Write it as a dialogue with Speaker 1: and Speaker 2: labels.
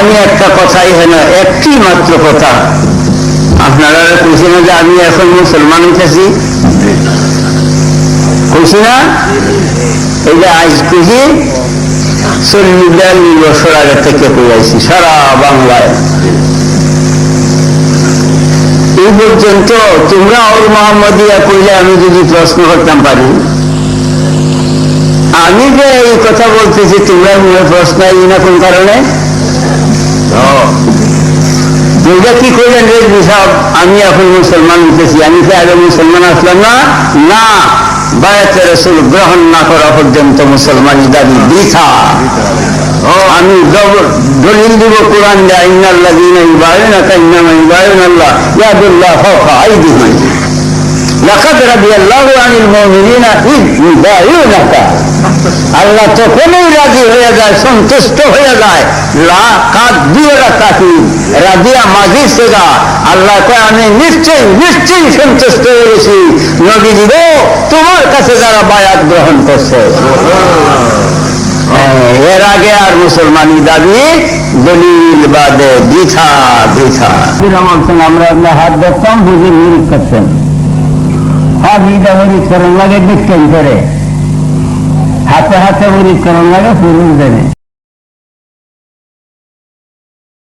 Speaker 1: আমি একটা কথাই হয় না, একটি মাত্র কথা আপনারা কইছি না যে আমি এখন মুসলমান হইতেছি, কইছি না? এই যে আজ কইছি 40-42 বছর আগে থেকে কইছি সারা বাংলায়। এই পর্যন্ত তোমরা ওর মোহাম্মদিয়া কইলে আমি যদি প্রশ্ন করতাম পারি, আমি যে এই কথা বলতেছি তোমরা মনে প্রশ্ন না কোন কারণে? তোমরা কি করলেন রে সাহেব, আমি এখন মুসলমান হইতেছি, আমি কি আগে মুসলমান আসলাম না? না, বায়াতে রাসূল গ্রহণ না করা পর্যন্ত মুসলমানি দাবি বৃথা। আমি দলিল দিব কোরআন দে, ইন্নাল্লাযীনা ইউবায়িউনাকা ইন্নামা ইউবায়িউনাল্লাহ ইয়াদুল্লাহি ফাওকা আইদিহিম লাকাদ রাদিয়াল্লাহু আনিল মুমিনিনা ইয ইউবায়িউনাকা। আল্লাহ তখনই রাজি হয়ে যায়, সন্তুষ্ট হয়ে যায়। রাজিয়া মাঝি সেগা, আল্লাহ কয় আমি নিশ্চয়ই নিশ্চয়ই সন্তুষ্ট হয়ে গেছি নবীজি গো তোমার কাছে যারা বায়াত গ্রহণ করছে। এর আগে আর মুসলমানি দাবি দলিল বাদে বৃথা বৃথা। আমরা আপনার হাত ধরতাম, বুঝে নিরীক্ষ করতেন, হাবিটা মরিচ করেন লাগে ডিসকাউন্ট করে, হাতে হাতে মরিচ করেন লাগে পুরুষ দেনে।